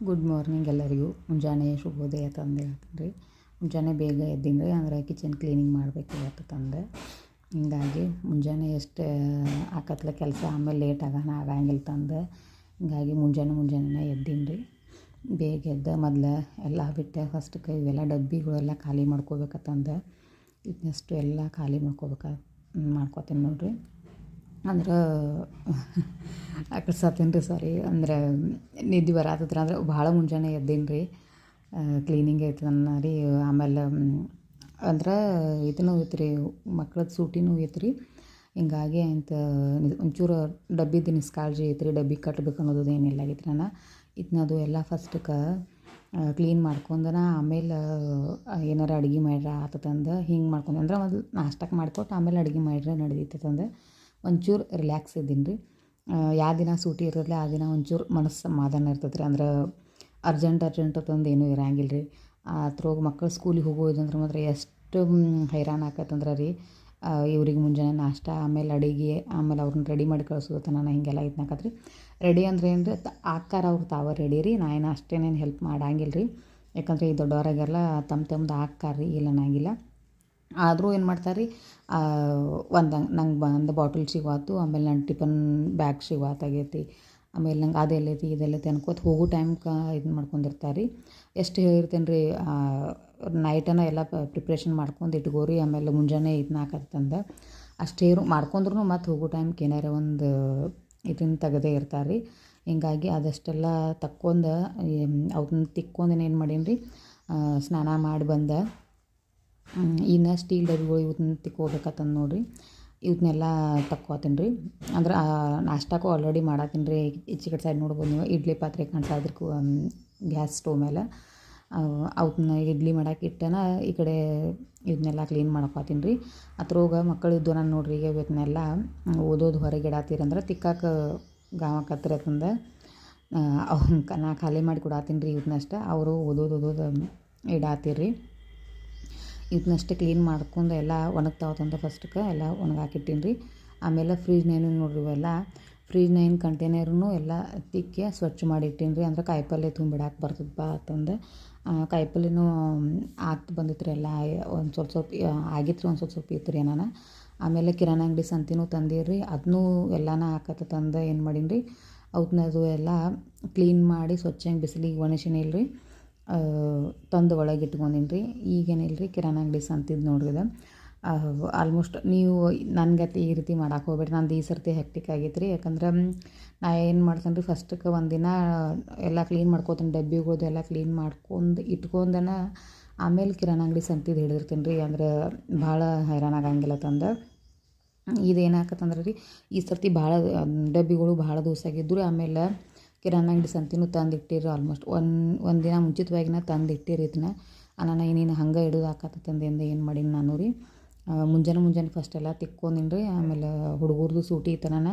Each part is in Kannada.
ಗುಡ್ ಮಾರ್ನಿಂಗ್ ಎಲ್ಲರಿಗೂ. ಮುಂಜಾನೆ ಶುಭೋದಯ ತಂದೆ ಹೇಳ್ತೀನಿ ರೀ. ಮುಂಜಾನೆ ಬೇಗ ಎದ್ದೀನಿ ರೀ, ಅಂದರೆ ಕಿಚನ್ ಕ್ಲೀನಿಂಗ್ ಮಾಡಬೇಕು ಇವತ್ತು ತಂದೆ. ಹಿಂಗಾಗಿ ಮುಂಜಾನೆ ಎಷ್ಟು ಆಕತ್ಲೆ ಕೆಲಸ ಆಮೇಲೆ ಲೇಟ್ ಆಗಂಗಿಲ್ಲ ತಂದೆ. ಹಿಂಗಾಗಿ ಮುಂಜಾನೆ ಎದ್ದೀನಿ ರೀ. ಬೇಗ ಎದ್ದು ಮೊದಲು ಎಲ್ಲ ಬಿಟ್ಟೆ ಫಸ್ಟ್ಗೆ ಇವೆಲ್ಲ ಡಬ್ಬಿಗಳೆಲ್ಲ ಖಾಲಿ ಮಾಡ್ಕೋಬೇಕಂತಂದು ಇದನ್ನಷ್ಟು ಎಲ್ಲ ಖಾಲಿ ಮಾಡ್ಕೋತೀನಿ ನೋಡಿರಿ. ಅಂದ್ರೆ ಅಕಸ್ಮಾತೀನಿ ರೀ, ಸಾರಿ, ಅಂದ್ರೆ ನಿದ್ದೆ ಬರತ್ತತ್ರ ಅಂದ್ರೆ ಭಾಳ ಮುಂಜಾನೆ ಎದ್ದೀನಿ ರೀ. ಕ್ಲೀನಿಂಗ್ ಐತದನ್ನ ರೀ. ಆಮೇಲೆ ಅಂದ್ರೆ ಇದನ್ನು ಐತೆ ರೀ, ಮಕ್ಳದ್ದು ಸೂಟಿನೂ ಐತೆ ರೀ. ಹಿಂಗಾಗಿ ಅಂತ ಒಂಚೂರು ಡಬ್ಬಿದು ನಿಸ್ಕಾಳಜಿ ಐತೆ ರೀ. ಡಬ್ಬಿ ಕಟ್ಟಬೇಕು ಅನ್ನೋದು ಏನಿಲ್ಲ ಆಗೈತೆ ರೀ. ಇದನ್ನದು ಎಲ್ಲ ಫಸ್ಟ್ಗೆ ಕ್ಲೀನ್ ಮಾಡ್ಕೊಂಡನ ಆಮೇಲೆ ಏನಾರು ಅಡುಗೆ ಮಾಡ್ರೆ ಆತತಂದು ಹಿಂಗೆ ಮಾಡ್ಕೊಂಡು ಅಂದ್ರೆ ಮೊದಲು ನಾಷ್ಟಕ್ಕೆ ಮಾಡಿಕೊಟ್ಟು ಆಮೇಲೆ ಅಡುಗೆ ಮಾಡ್ರೆ ನಡಿತೈತಂದು ಒಂಚೂರು ರಿಲ್ಯಾಕ್ಸ್ ಇದ್ದೀನಿ ರೀ. ಯಾವ ದಿನ ಸೂಟಿ ಇರೋದಿಲ್ಲ ಆ ದಿನ ಒಂಚೂರು ಮನಸ್ಸು ಸಮಾಧಾನ ಇರ್ತೈತೆ ರೀ. ಅಂದ್ರೆ ಅರ್ಜೆಂಟ್ ಅಂತಂದು ಏನೂ ಇರಂಗಿಲ್ಲ ರೀ. ಅದ್ರಾಗ ಮಕ್ಕಳು ಸ್ಕೂಲಿಗೆ ಹೋಗೋದಂದ್ರೆ ಮಾತ್ರ ಎಷ್ಟು ಹೈರಾಣ ಆಕತ್ತಂದ್ರೆ ರೀ. ಇವ್ರಿಗೆ ಮುಂಜಾನೆ ನಾಷ್ಟ, ಆಮೇಲೆ ಅಡುಗೆ, ಆಮೇಲೆ ಅವ್ರನ್ನ ರೆಡಿ ಮಾಡಿ ಕಳಿಸೋದು ನಾನು ಹೀಗೆಲ್ಲ ಇದ್ನಾಕತ್ರಿ. ರೆಡಿ ಅಂದ್ರೆ ಏನು ರೀ, ಆಕಾರ ಅವ್ರು ತಾವ ರೆಡಿ ರೀ. ನಾ ಏನು ಅಷ್ಟೇನೇನು ಹೆಲ್ಪ್ ಮಾಡಂಗಿಲ್ಲ ರೀ. ಯಾಕಂದರೆ ಈ ದೊಡ್ಡವರಾಗೆಲ್ಲ ತಮ್ಮದು ಆಕಾರ ರೀ, ಇಲ್ಲ ಅನ್ನಂಗಿಲ್ಲ. ಆದರೂ ಏನು ಮಾಡ್ತಾರೆ ರೀ, ನಂಗೆ ಒಂದು ಬಾಟಲ್ ಸಿಗುವಾತು, ಆಮೇಲೆ ನನ್ನ ಟಿಫನ್ ಬ್ಯಾಗ್ ಸಿಗುವಾತಾಗೈತಿ, ಆಮೇಲೆ ನಂಗೆ ಅದೆಲ್ಲೈತಿ ಇದೆಲ್ಲೈತಿ ಅನ್ಕೋತ ಹೋಗೋ ಟೈಮ್ಗೆ ಇದು ಮಾಡ್ಕೊಂಡಿರ್ತಾರೆ ರೀ. ಎಷ್ಟು ಹೇಳಿರ್ತೇನೆ ರೀ, ನೈಟನ ಎಲ್ಲ ಪ್ರಿಪ್ರೇಷನ್ ಮಾಡ್ಕೊಂಡು ಇಟ್ಕೋರಿ, ಆಮೇಲೆ ಮುಂಜಾನೆ ಇದನ್ನ ಹಾಕತ್ತಂದು ಅಷ್ಟೇ ಮಾಡ್ಕೊಂಡ್ರು ಮತ್ತು ಹೋಗೋ ಟೈಮ್ಗೆ ಏನಾರ ಒಂದು ಇದನ್ನು ತೆಗೆದೇ ಇರ್ತಾರೆ ರೀ. ಹಿಂಗಾಗಿ ಅದಷ್ಟೆಲ್ಲ ತಕ್ಕೊಂಡು ಅವನ್ನ ತಿಕ್ಕೊಂಡು ಏನು ಮಾಡೀನಿ ರೀ, ಸ್ನಾನ ಮಾಡಿ ಬಂದೆ. ಇನ್ನು ಸ್ಟೀಲ್ ಡಬ್ಬಿಗಳು ಇವನ್ನ ತಿಕ್ಕೋಬೇಕತ್ತಂದು ನೋಡಿರಿ. ಇವನ್ನೆಲ್ಲ ತಕ್ಕೋತೀನಿ ರೀ. ಅಂದ್ರೆ ನಾಷ್ಟಕ್ಕೂ ಆಲ್ರೆಡಿ ಮಾಡತ್ತೀನಿ ರೀ. ಈಚೆ ಕಡೆ ಸೈಡ್ ನೋಡ್ಬೋದು ನೀವು, ಇಡ್ಲಿ ಪಾತ್ರೆ ಕಾಣಿಸೋದ್ರ ಗ್ಯಾಸ್ ಸ್ಟವ್ ಮೇಲೆ ಅವನ್ನ ಇಡ್ಲಿ ಮಾಡಕ್ಕೆ ಇಟ್ಟನ ಈ ಕಡೆ ಇದನ್ನೆಲ್ಲ ಕ್ಲೀನ್ ಮಾಡ್ಕೋತೀನಿ ರೀ. ಅದ್ರಾಗ ಮಕ್ಕಳಿದ್ದು ನಾನು ನೋಡ್ರಿ ಈಗ ಇವತ್ತನ್ನೆಲ್ಲ ಓದೋದು ಹೊರಗೆ ಇಡಾತೀರಂದ್ರೆ ತಿಕ್ಕಾಕ ಗಾವಕತ್ತಿರತ್ತಂದು ಅವ್ನ ನಾ ಖಾಲಿ ಮಾಡಿ ಕೊಡಾತೀನಿ ರೀ. ಇವನ್ನಷ್ಟ ಅವರು ಓದೋದು ಇಡಾತೀರಿ. ಇದನ್ನಷ್ಟೇ ಕ್ಲೀನ್ ಮಾಡ್ಕೊಂಡು ಎಲ್ಲ ಒಣಗ್ತಾವತ್ತಂತ ಫಸ್ಟ್ಗೆ ಎಲ್ಲ ಒಣಗಾಕಿಟ್ಟೀನಿ ರೀ. ಆಮೇಲೆ ಫ್ರಿಜ್ನೇನು ನೋಡ್ರಿ, ಇವೆಲ್ಲ ಫ್ರಿಜ್ನೇನು ಕಂಟೈನರ್ನು ಎಲ್ಲ ತಿಕ್ಕಿ ಸ್ವಚ್ಛ ಮಾಡಿ ಇಟ್ಟೀನಿ ರೀ. ಅಂದ್ರೆ ಕಾಯಿಪಲ್ಯ ತುಂಬಿಡಾಕೆ ಬರ್ತದಪ್ಪ ಅಂತಂದು ಕಾಯಿಪಲ್ಯನೂ ಆಗ್ತು ಬಂದಿತ್ತು ರೀ. ಎಲ್ಲ ಒಂದು ಸ್ವಲ್ಪ ಆಗಿತ್ತು ರೀ, ಒಂದು ಸ್ವಲ್ಪ ಇತ್ತು ರೀ ನಾನು. ಆಮೇಲೆ ಕಿರಾಣಿ ಅಂಗಡಿ ಸಂತಿನೂ ತಂದೀರಿ, ಅದನ್ನೂ ಎಲ್ಲನ ತಂದು ಏನು ಮಾಡೀನಿ ರೀ, ಅವನ್ನದು ಎಲ್ಲ ಕ್ಲೀನ್ ಮಾಡಿ ಸ್ವಚ್ಛಂಗೆ ಬಿಸಿಲಿಗೆ ಒಣಸಿನಿಲ್ಲ ರೀ. ತಂದು ಒಳಗೆ ಇಟ್ಕೊಂಡೀನಿ ರೀ. ಈಗೇನಿಲ್ಲ ರೀ, ಕಿರಾಣಿ ಅಂಗಡಿ ಸಂತಿದ್ದು ನೋಡ್ರಿ ಇದು. ಆಲ್ಮೋಸ್ಟ್ ನೀವು ನನಗತಿ ಈ ರೀತಿ ಮಾಡಕ್ಕೆ ಹೋಗ್ಬೇಡ್ರಿ. ನಂದು ಈ ಸರ್ತಿ ಹೆಕ್ಟಿಕ್ ಆಗೈತೆ ರೀ. ಯಾಕಂದ್ರೆ ನಾ ಏನು ಮಾಡ್ತೇನೆ ರೀ, ಫಸ್ಟ್ಗೆ ಒಂದಿನ ಎಲ್ಲ ಕ್ಲೀನ್ ಮಾಡ್ಕೋತೀನಿ, ಡಬ್ಬಿಗಳದ್ದು ಎಲ್ಲ ಕ್ಲೀನ್ ಮಾಡ್ಕೊಂಡು ಇಟ್ಕೊಂಡನ ಆಮೇಲೆ ಕಿರಾಣಿ ಅಂಗಡಿ ಸಂತಿದ್ದು ಹಿಡಿದಿರ್ತೀನಿ ರೀ. ಅಂದ್ರೆ ಭಾಳ ಹೈರಾಣ ಆಗಂಗಿಲ್ಲ ತಂದು. ಇದೇನಾಕತ್ತಂದ್ರೆ ರೀ, ಈ ಸರ್ತಿ ಭಾಳ ಡಬ್ಬಿಗಳು ಭಾಳ ದಿವಸ ಆಗಿದ್ದು ರೀ. ಆಮೇಲೆ ಕಿರಾಣಿ ಅಂಗಡಿ ಸಂತಿನೂ ತಂದು ಇಟ್ಟಿರಿ. ಆಲ್ಮೋಸ್ಟ್ ಒಂದು ದಿನ ಮುಂಚಿತವಾಗಿನ ತಂದು ಇಟ್ಟಿರಿ. ಇದನ್ನ ನಾನು ಇನ್ನೇನು ಹಂಗೆ ಇಡೋದು ಹಾಕತ್ತಂದಿಂದ ಏನು ಮಾಡೀನಿ ನಾನು ರೀ, ಮುಂಜಾನೆ ಫಸ್ಟೆಲ್ಲ ತಿಕ್ಕೊಂದಿನಿ ರೀ. ಆಮೇಲೆ ಹುಡುಗರ್ದು ಸೂಟಿ ಇತ್ತನ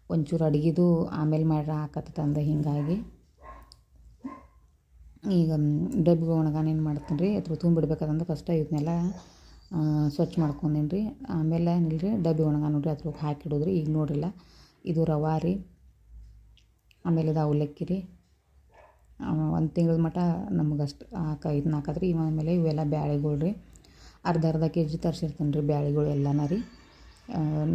ಒಂಚೂರು ಅಡುಗೆದು ಆಮೇಲೆ ಮಾಡ್ರೆ ಹಾಕತ್ತಂದೆ. ಹಿಂಗಾಗಿ ಈಗ ಡಬ್ಬಿ ಒಣಗಾನ ಏನು ಮಾಡ್ತೀನಿ ರೀ, ಅದ್ರ ತುಂಬಿಡ್ಬೇಕಂದ್ರೆ ಫಸ್ಟ್ ಇವನ್ನೆಲ್ಲ ಸ್ವಚ್ಛ ಮಾಡ್ಕೊಂಡೀನಿ ರೀ. ಆಮೇಲೆ ಏನಿಲ್ಲ ರೀ, ಡಬ್ಬಿ ಒಣಗ ನೋಡಿರಿ ಅದ್ರಾಗ ಹಾಕಿಡೋದು ರೀ. ಈಗ ನೋಡ್ರಿಲ್ಲ, ಇದು ರವೆ ರೀ, ಆಮೇಲೆ ಇದು ಅವಲಕ್ಕಿ ರೀ. ಒಂದು ತಿಂಗಳ ಮಟ್ಟ ನಮಗಷ್ಟು ಇದನ್ನ ಹಾಕದ್ರಿ. ಆಮೇಲೆ ಇವೆಲ್ಲ ಬ್ಯಾಳೆಗಳು ರೀ, ಅರ್ಧ ಕೆಜಿ ತರಿಸಿರ್ತೀನಿ ರೀ ಬ್ಯಾಳೆಗಳು ಎಲ್ಲನ ರೀ.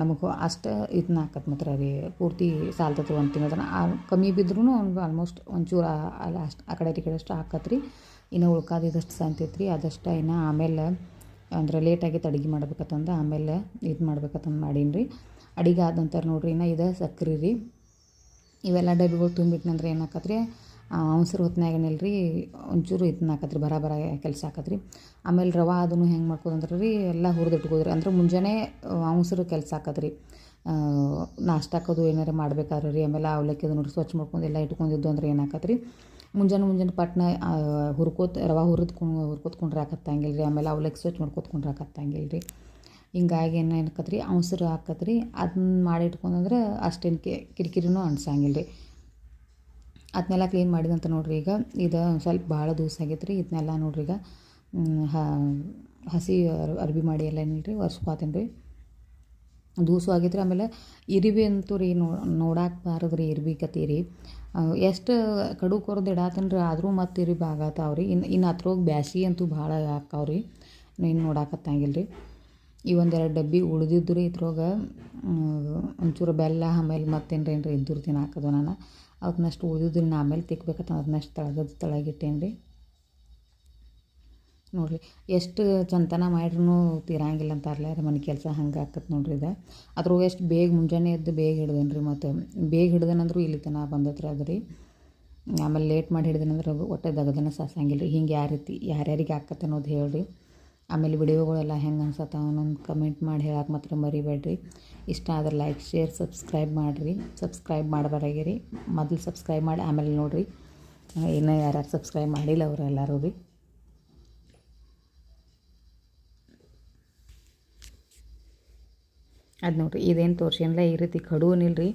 ನಮಗೆ ಅಷ್ಟು ಇದನ್ನ ಹಾಕತ್ತೆ ಮಾತ್ರ ರೀ, ಪೂರ್ತಿ ಸಾಲ್ತೈತಿ ಒಂದು ತಿಂಗಳ ಕಮ್ಮಿ ಬಿದ್ರೂ ಆಲ್ಮೋಸ್ಟ್ ಒಂಚೂರು ಅಷ್ಟು ಆ ಕಡೆ ಈ ಕಡೆ ಅಷ್ಟು ಹಾಕತ್ರಿ. ಇನ್ನು ಉಳ್ಕಾದಿದ್ದಷ್ಟು ಸಂತೈತೆ ರೀ, ಅದಷ್ಟು ಇನ್ನು ಆಮೇಲೆ ಅಂದ್ರೆ ಲೇಟಾಗೈತೆ ಅಡುಗೆ ಮಾಡ್ಬೇಕಂತಂದು ಆಮೇಲೆ ಇದು ಮಾಡ್ಬೇಕಂತಂದು ಮಾಡೀನಿ ರೀ. ಅಡುಗೆ ಆದ ನಂತರ ನೋಡಿರಿ, ಇನ್ನು ಇದು ಸಕ್ರೆ ರೀ. ಇವೆಲ್ಲ ಡಬ್ಬಿಗಳು ತುಂಬಿಟ್ನಂದ್ರೆ ಏನು ಹಾಕತ್ರಿ, ಅವಸರ ಹೊತ್ನಾಗೇನಿಲ್ಲ ರೀ, ಒಂಚೂರು ಇದನ್ನ ಹಾಕತ್ರಿ, ಬರ ಕೆಲಸ ಹಾಕತ್ರಿ. ಆಮೇಲೆ ರವೆ ಅದನ್ನು ಹೆಂಗೆ ಮಾಡ್ಕೋದಂದ್ರೆ ರೀ, ಎಲ್ಲ ಹುರಿದಿಟ್ಕೋದ್ರಿ. ಅಂದ್ರೆ ಮುಂಜಾನೆ ಅವಸರ ಕೆಲಸ ಹಾಕತ್ರಿ. ನಾಷ್ಟಕ್ಕದು ಏನಾರು ಮಾಡ್ಬೇಕಾದ್ರೆ ರೀ. ಆಮೇಲೆ ಅವಲಕ್ಕಿ ಅದು ನೋಡಿ ಸ್ವಚ್ಛ ಮಾಡ್ಕೊಂಡು ಎಲ್ಲ ಇಟ್ಕೊಂಡಿದ್ದು ಅಂದ್ರೆ ಏನು ಹಾಕತ್ರಿ, ಮುಂಜಾನೆ ಪಟ್ನ ರವೆ ಹುರ್ಕೋತ್ಕೊಂಡ್ರೆ ಹಾಕತ್ತಂಗಿಲ್ಲ ರೀ. ಆಮೇಲೆ ಅವಲಕ್ಕಿ ಸ್ವಚ್ಛ ಮಾಡ್ಕೊತ್ಕೊಂಡ್ರೆ ಹಾಕತ್ತಂಗಿಲ್ಲ ರೀ. ಹಿಂಗಾಗಿ ಏನು ಹಾಕತ್ರಿ, ಅವಸರ ಹಾಕತ್ರಿ. ಅದನ್ನ ಮಾಡಿ ಇಟ್ಕೊಂಡ್ರೆ ಅಷ್ಟೇನು ಕಿರಿಕಿರಿನೂ ಅನ್ಸಂಗಿಲ್ಲ ರೀ. ಅದನ್ನೆಲ್ಲ ಕ್ಲೀನ್ ಮಾಡಿದಂತ ನೋಡ್ರಿ. ಈಗ ಇದು ಸ್ವಲ್ಪ ಭಾಳ ದಿವಸ ಆಗೈತೆ ರೀ. ಇದನ್ನೆಲ್ಲ ನೋಡ್ರಿ ಈಗ ಹಸಿ ಅರ್ಬಿ ಮಾಡಿ ಎಲ್ಲ ಏನಿಲ್ಲ ರೀ ಒರೆಸ್ಕೊತೀನಿ ರೀ. ದೂಸು ಆಗೈತೆ ರೀ. ಆಮೇಲೆ ಇರಿಬಿ ಅಂತೂ ರೀ ನೋಡಕ್ಕೆ ಬಾರದು ರೀ, ಇರ್ಬಿ ಕತ್ತಿ ರೀ. ಎಷ್ಟು ಕಡು ಕೊರ್ದು ಇಡಾತೇನೆ ರೀ, ಆದರೂ ಮತ್ತೆ ಇರಿಬಿ ಆಗತ್ತಾವ ರೀ. ಇನ್ನು ಅದ್ರೊಳಗೆ ಬ್ಯಾಸಿಗೆ ಅಂತೂ ಭಾಳ ಆಕ್ಕಾವ ರೀ. ಇನ್ನು ನೋಡಾಕತ್ತಂಗಿಲ್ಲ ರೀ. ಈ ಒಂದೆರಡು ಡಬ್ಬಿ ಉಳಿದಿದ್ದು ರೀ. ಇದ್ರೊಳಗೆ ಒಂಚೂರು ಬೆಲ್ಲ ಆಮೇಲೆ ಮತ್ತೇನು ರೀ ಇದ್ದು ತಿನ್ನಾಕದು ನಾನು ಅದನ್ನಷ್ಟು ಉಳಿದಿದ್ದು ರೀ. ಆಮೇಲೆ ತಿಕ್ಬೇಕತ್ತ ಅದನ್ನಷ್ಟು ತಳಗಿಟ್ಟೇನು ರೀ. ನೋಡಿರಿ ಎಷ್ಟು ಚಂತನ ಮಾಡ್ರೂ ತೀರಂಗಿಲ್ಲ ಅಂತಾರಲ್ಲ ರೀ, ಮನೆ ಕೆಲಸ ಹಂಗೆ ಆಕತ್ತೆ ನೋಡಿರಿ. ಇದು ಅದ್ರೊಳಗೆ ಎಷ್ಟು ಬೇಗ ಮುಂಜಾನೆ ಎದ್ದು ಬೇಗ ಹಿಡ್ದೇನೆ ರೀ. ಮತ್ತು ಬೇಗ ಹಿಡ್ದೇನಂದ್ರೂ ಇಲ್ಲಿ ತನಕ ಬಂದತ್ರಿ ಅದು ರೀ. ಆಮೇಲೆ ಲೇಟ್ ಮಾಡಿ ಹಿಡ್ದೇನಂದ್ರೆ ಒಟ್ಟೆ ದಗದನ ಸಾಸಂಗಿಲ್ಲ ರೀ. ಹಿಂಗೆ ಯಾರ್ಯಾರಿಗೆ ಆಕತ್ತೆ ಅನ್ನೋದು ಹೇಳ್ರಿ. ಆಮೇಲೆ ವಿಡಿಯೋಗಳೆಲ್ಲ ಹೆಂಗೆ ಅನ್ಸತ್ತೆ ಅನ್ನೊಂದು ಕಮೆಂಟ್ ಮಾಡಿ ಹೇಳಕ್ಕೆ ಮಾತ್ರ ಮರಿಬೇಡ್ರಿ. ಇಷ್ಟ ಆದ್ರೆ ಲೈಕ್ ಶೇರ್ ಸಬ್ಸ್ಕ್ರೈಬ್ ಮಾಡಿರಿ. ಸಬ್ಸ್ಕ್ರೈಬ್ ಮಾಡಬಾರಾಗಿರಿ. ಮೊದಲು ಸಬ್ಸ್ಕ್ರೈಬ್ ಮಾಡಿ ಆಮೇಲೆ ನೋಡಿರಿ. ಇನ್ನೂ ಯಾರ್ಯಾರು ಸಬ್ಸ್ಕ್ರೈಬ್ ಮಾಡಿಲ್ಲ ಅವರು ಎಲ್ಲರೂ ರೀ. ಅದು ನೋಡಿರಿ ಇದೇನು ತೋರ್ಸೇನಿಲ್ಲ. ಈ ರೀತಿ ಕಡುವನಿಲ್ಲ ರೀ.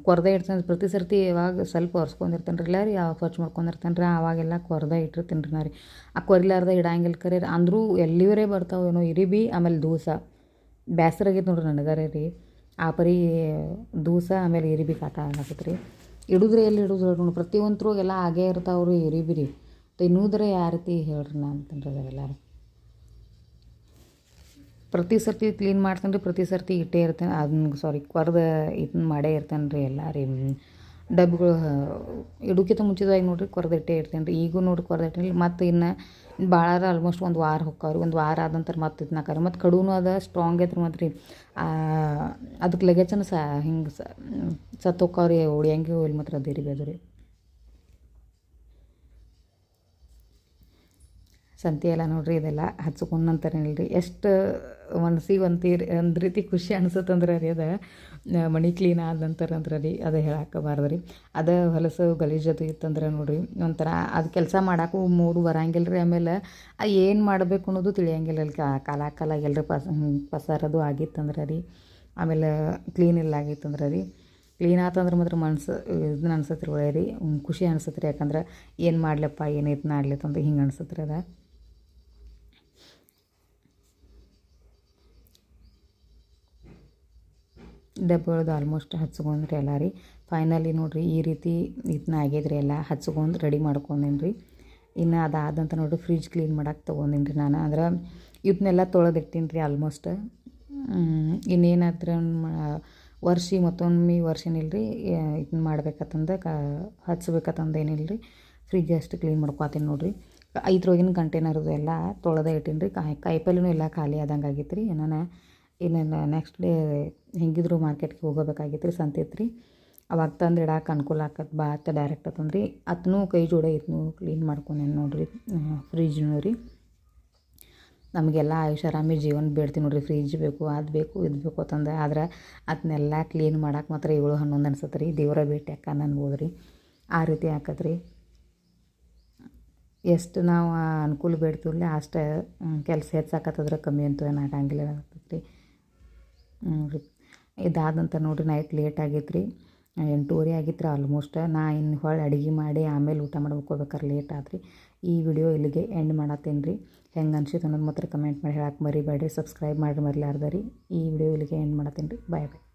ಕೊರ್ದೆ ಇಡ್ತಾನೆ ಪ್ರತಿ ಸರ್ತಿ ಯಾವಾಗ ಸ್ವಲ್ಪ ಒರೆಸ್ಕೊಂಡಿರ್ತಾನೆ ರೀ. ಇಲ್ಲ ರೀ ಯಾವಾಗ ಸ್ವಚ್ಛ ಮಾಡ್ಕೊಂಡಿರ್ತಾನೆ ರೀ, ಆವಾಗೆಲ್ಲ ಕೊರ್ದೆ ಇಟ್ಟಿರ್ತೀನಿ ರೀ ನಾ ರೀ. ಆ ಕೊರಿಲಾರ್ದ ಇಡಂಗಿಲ್ಲ ಕರೆ ಅಂದರೂ ಎಲ್ಲಿವರೇ ಬರ್ತಾವೇನೋ ಇರಿಬಿ. ಆಮೇಲೆ ದೂಸ ಬೇಸರಾಗೈತೆ ನೋಡ್ರಿ ನನಗರೆ ರೀ. ಆ ಪರಿ ದೂಸ ಆಮೇಲೆ ಇರಿಬಿ ಕಾಟ ಆಗತ್ತೆ ರೀ. ಇಡಿದ್ರೆ ಎಲ್ಲಿ ಇಡೋದು ನೋಡಿ, ಪ್ರತಿಯೊಂದ್ರೂ ಎಲ್ಲ ಆಗೇ ಇರ್ತಾವ್ರಿ ಇರಿಬಿ ರೀ. ತಿನ್ನೋದ್ರೆ ಯಾವ ರೀತಿ ಹೇಳ್ರಿ ನಾ ಅಂತಂದ್ರೆ ಅವೆಲ್ಲರೂ ಪ್ರತಿ ಸರ್ತಿ ಕ್ಲೀನ್ ಮಾಡ್ತಾನೆ ರೀ. ಪ್ರತಿ ಸರ್ತಿ ಇಟ್ಟೇ ಇರ್ತೇನೆ ಅದನ್ನ ಕೊರ್ದು ಇದನ್ನ ಮಾಡೇ ಇರ್ತೇನೆ ರೀ ಎಲ್ಲ ರೀ. ಡಬ್ಬಿಗಳು ಇಡೋಕ್ಕಿಂತ ಮುಂಚಿತವಾಗಿ ನೋಡಿರಿ ಕೊರ್ದಿಟ್ಟೇ ಇರ್ತೇನೆ ರೀ. ಈಗೂ ನೋಡಿ ಕೊರ್ದಿಟ್ಟೇನಿ. ಮತ್ತು ಇನ್ನು ಭಾಳ ಆಲ್ಮೋಸ್ಟ್ ಒಂದು ವಾರ ಹೊಕ್ಕಾವ್ರಿ. ಒಂದು ವಾರ ಆದ ನಂತರ ಮತ್ತೆ ಇದನ್ನಾಕಾರಿ ಮತ್ತು ಕಡುನು ಅದ ಸ್ಟ್ರಾಂಗ್ ಐತ್ರಿ. ಮತ್ತು ರೀ ಅದಕ್ಕೆ ಲಗೇಜನ ಹಿಂಗೆ ಸತ್ತು ಹೊಕ್ಕಾವ್ರಿ. ಹೊಡಿಯಂಗೆ ಇಲ್ಲಿ ಮಾತ್ರ ಅದೇ ರೀ ಅದು ರೀ. ಸಂತೆ ಎಲ್ಲ ನೋಡಿರಿ ಇದೆಲ್ಲ ಹಚ್ಕೊಂಡಂತಾರೇನಿಲ್ಲ ರೀ. ಎಷ್ಟು ಮನ್ಸಿಗೆ ಒಂದು ರೀತಿ ಖುಷಿ ಅನ್ಸುತ್ತಂದ್ರೆ ರೀ ಅದು ಮನೆ ಕ್ಲೀನ್ ಆದ ನಂತರ ಅಂದ್ರೆ ರೀ ಅದು ಹೇಳಕ್ಕಬಾರ್ದು ರೀ. ಅದು ಹೊಲಸು ಗಲೀಜದು ಇತ್ತಂದ್ರೆ ನೋಡಿರಿ ಒಂಥರ ಅದು ಕೆಲಸ ಮಾಡೋಕ್ಕೂ ಮೂಡು ಬರಂಗಿಲ್ಲ ರೀ. ಆಮೇಲೆ ಏನು ಮಾಡಬೇಕು ಅನ್ನೋದು ತಿಳಿಯಂಗಿಲ್ಲ ರೀ. ಕಾಲ ಎಲ್ಲರೂ ಪಸಾರದು ಆಗಿತ್ತಂದ್ರೆ ರೀ. ಆಮೇಲೆ ಕ್ಲೀನ್ ಇಲ್ಲ ಆಗಿತ್ತಂದ್ರೆ ರೀ. ಕ್ಲೀನ್ ಆತಂದ್ರೆ ಮಾತ್ರ ಮನ್ಸು ಇದನ್ನ ಅನ್ಸತ್ತೆ ರೀ. ಒಳ್ಳೆ ರೀ ಖುಷಿ ಅನ್ಸತ್ತೆ ರೀ. ಯಾಕಂದ್ರೆ ಏನು ಮಾಡ್ಲಪ್ಪ ಏನು ಇದನ್ನ ಆಡ್ಲತ್ತಂದ್ರೆ ಹಿಂಗೆ ಅನ್ಸತ್ತೆ ರೀ. ಅದು ಡಬ್ಬಗಳದ್ದು ಆಲ್ಮೋಸ್ಟ್ ಹಚ್ಕೊಂಡ್ರಿ ಎಲ್ಲ ರೀ. ಫೈನಲಿ ನೋಡಿರಿ ಈ ರೀತಿ ಇದನ್ನ ಆಗ್ಯದ್ರಿ. ಎಲ್ಲ ಹಚ್ಕೊಂಡು ರೆಡಿ ಮಾಡ್ಕೊಂಡೇನಿ ರೀ. ಇನ್ನು ಅದಾದಂತ ನೋಡಿರಿ ಫ್ರಿಜ್ ಕ್ಲೀನ್ ಮಾಡಕ್ಕೆ ತೊಗೊಂಡೀನಿ ರೀ ನಾನು. ಅಂದ್ರೆ ಇವನ್ನೆಲ್ಲ ತೊಳೆದಿಟ್ಟೀನಿ ರೀ ಆಲ್ಮೋಸ್ಟ್. ಇನ್ನೇನಾದ್ರೆ ಮತ್ತೊಮ್ಮೆ ವರ್ಷನಿಲ್ಲ ರೀ ಇದನ್ನ ಮಾಡ್ಬೇಕತ್ತಂದು ಹಚ್ಬೇಕತ್ತಂದು ಏನಿಲ್ಲ ರೀ. ಫ್ರಿಜ್ ಅಷ್ಟು ಕ್ಲೀನ್ ಮಾಡ್ಕೊತೀನಿ ನೋಡಿರಿ. ಇದ್ರೊಳಗಿನ ಕಂಟೈನರ್ದು ಎಲ್ಲ ತೊಳೆದೇ ಇಟ್ಟೀನಿ ರೀ. ಕಾಯಿಪಲ್ಲೆನೂ ಎಲ್ಲ ಖಾಲಿ ಆದಂಗೆ ಆಗಿತ್ತು ರೀ. ಇನ್ನೇನು ನೆಕ್ಸ್ಟ್ ಡೇ ಹೆಂಗಿದ್ರು ಮಾರ್ಕೆಟ್ಗೆ ಹೋಗಬೇಕಾಗಿತ್ತು ರೀ. ಸಂತೆ ಇತ್ತು ರೀ. ಅವಾಗ ತಂದು ಇಡಕ್ಕೆ ಅನುಕೂಲ ಆಕತ್ತೆ ಬಾ ಅಂತ ಡೈರೆಕ್ಟ್ ತಂದ್ರಿ. ಅದನ್ನೂ ಕೈ ಜೋಡೆ ಇದನ್ನೂ ಕ್ಲೀನ್ ಮಾಡ್ಕೊಂಡೇನು ನೋಡಿರಿ ಫ್ರಿಜ್ನೂ ರೀ. ನಮಗೆಲ್ಲ ಐಷಾರಾಮಿ ಜೀವನ ಬೇಡ್ತೀವಿ ನೋಡಿರಿ. ಫ್ರಿಜ್ ಬೇಕು ಅದು ಬೇಕು ಇದು ಬೇಕು ಅಂತಂದು. ಆದ್ರೆ ಅದನ್ನೆಲ್ಲ ಕ್ಲೀನ್ ಮಾಡಕ್ಕೆ ಮಾತ್ರ 7-11 ಅನ್ಸತ್ತೆ ರೀ. ದೇವರ ಭೇಟಿ ಅಕ್ಕ ಅನ್ಬೋದು ರೀ. ಆ ರೀತಿ ಆಕತ್ತೆ ರೀ. ಎಷ್ಟು ನಾವು ಅನುಕೂಲ ಬೇಡ್ತೀವಲ್ಲ ಅಷ್ಟು ಕೆಲಸ ಹೆಚ್ಚಾಕತ್ತದ್ರೆ ಕಮ್ಮಿ ಅಂತೂ ಏನು ಆಗಂಗಿಲ್ಲ ಆಗ್ತೈತೆ ರೀ. ನೋಡಿರಿ ಇದಾದ ನಂತರ ನೋಡಿರಿ ನೈಟ್ ಲೇಟ್ ಆಗೈತೆ ರೀ. 8:30 ಆಗಿತ್ತು ರೀ ಆಲ್ಮೋಸ್ಟ್. ಇನ್ನು ಹೊಳ್ಳಿ ಅಡುಗೆ ಮಾಡಿ ಆಮೇಲೆ ಊಟ ಮಾಡ್ಬೇಕು ಹೋಗ್ಬೇಕಾರೆ ಲೇಟ್ ಆದ್ರಿ. ಈ ವಿಡಿಯೋ ಇಲ್ಲಿಗೆ ಎಂಡ್ ಮಾಡತ್ತೀನಿ ರೀ. ಹೆಂಗೆ ಅನ್ಸಿತ್ತು ಅನ್ನೋದು ಮಾತ್ರ ಕಮೆಂಟ್ ಮಾಡಿ ಹೇಳಕ್ಕೆ ಮರಿಬೇಡ್ರಿ. ಸಬ್ಸ್ಕ್ರೈಬ್ ಮಾಡಿ ಮರಿಲಾರ್ದ ರೀ. ಈ ವಿಡಿಯೋ ಇಲ್ಲಿಗೆ ಎಂಡ್ ಮಾಡತ್ತೀನಿ ರೀ. ಬಾಯ್ ಬಾಯ್.